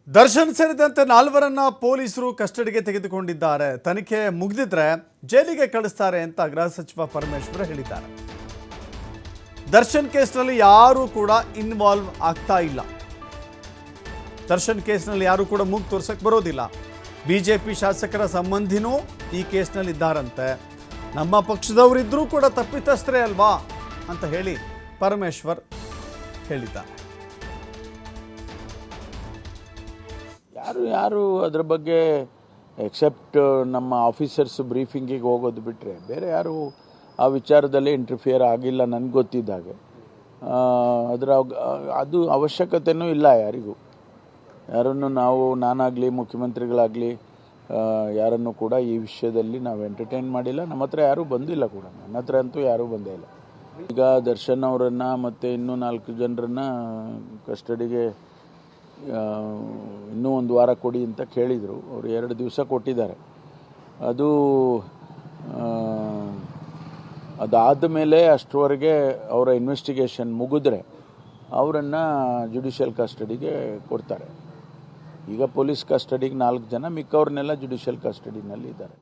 ದರ್ಶನ್ ಸೇರಿದಂತೆ 4ವರನ್ನ ಪೊಲೀಸರು ಕಸ್ಟಡಿಗೆ ತೆಗೆದುಕೊಂಡಿದ್ದಾರೆ. ತನಿಖೆ ಮುಗಿದಿದ್ರೆ ಜೈಲಿಗೆ ಕಳಿಸ್ತಾರೆ ಅಂತ ಗೃಹ ಸಚಿವ ಪರಮೇಶ್ವರ್ ಹೇಳಿದ್ದಾರೆ. ದರ್ಶನ್ ಕೇಸ್ನಲ್ಲಿ ಯಾರೂ ಕೂಡ ಇನ್ವಾಲ್ವ್ ಆಗ್ತಾ ಇಲ್ಲ. ದರ್ಶನ್ ಕೇಸ್ನಲ್ಲಿ ಯಾರೂ ಕೂಡ ಮೂಗು ತೋರ್ಸಕ್ಕೆ ಬರೋದಿಲ್ಲ. ಬಿಜೆಪಿ ಶಾಸಕರ ಸಂಬಂಧಿನೂ ಈ ಕೇಸ್ನಲ್ಲಿ ಇದ್ದಾರಂತೆ. ನಮ್ಮ ಪಕ್ಷದವರಿದ್ರೂ ಕೂಡ ತಪ್ಪಿತಸ್ಥರೇ ಅಲ್ವಾ ಅಂತ ಹೇಳಿ ಪರಮೇಶ್ವರ್ ಹೇಳಿದ್ದಾರೆ. ಯಾರು ಅದರ ಬಗ್ಗೆ ಎಕ್ಸೆಪ್ಟ್ ನಮ್ಮ ಆಫೀಸರ್ಸ್ ಬ್ರೀಫಿಂಗಿಗೆ ಹೋಗೋದು ಬಿಟ್ಟರೆ ಬೇರೆ ಯಾರು ಆ ವಿಚಾರದಲ್ಲಿ ಇಂಟರ್ಫಿಯರ್ ಆಗಿಲ್ಲ ನನಗೆ ಗೊತ್ತಿದ್ದಾಗೆ. ಅದು ಅವಶ್ಯಕತೆಯೂ ಇಲ್ಲ ಯಾರಿಗೂ. ಯಾರನ್ನು ನಾನಾಗಲಿ ಮುಖ್ಯಮಂತ್ರಿಗಳಾಗಲಿ ಯಾರನ್ನು ಕೂಡ ಈ ವಿಷಯದಲ್ಲಿ ನಾವು ಎಂಟರ್ಟೈನ್ ಮಾಡಿಲ್ಲ. ನಮ್ಮ ಹತ್ರ ಯಾರೂ ಬಂದಿಲ್ಲ ಕೂಡ. ನನ್ನ ಹತ್ರ ಅಂತೂ ಯಾರೂ ಬಂದೇ ಇಲ್ಲ. ಈಗ ದರ್ಶನ್ ಅವರನ್ನು ಮತ್ತು ಇನ್ನೂ 4 ಜನರನ್ನು ಕಸ್ಟಡಿಗೆ ಇನ್ನೂ 1 ವಾರ ಕೊಡಿ ಅಂತ ಕೇಳಿದರು. ಅವರು 2 ದಿವಸ ಕೊಟ್ಟಿದ್ದಾರೆ. ಅದಾದ ಮೇಲೆ ಅಷ್ಟರವರೆಗೆ ಅವರ ಇನ್ವೆಸ್ಟಿಗೇಷನ್ ಮುಗಿದ್ರೆ ಅವರನ್ನು ಜುಡಿಷಿಯಲ್ ಕಸ್ಟಡಿಗೆ ಕೊಡ್ತಾರೆ. ಈಗ ಪೊಲೀಸ್ ಕಸ್ಟಡಿಗೆ 4 ಜನ, ಮಿಕ್ಕವ್ರನ್ನೆಲ್ಲ ಜುಡಿಷಿಯಲ್ ಕಸ್ಟಡಿನಲ್ಲಿ ಇದ್ದಾರೆ.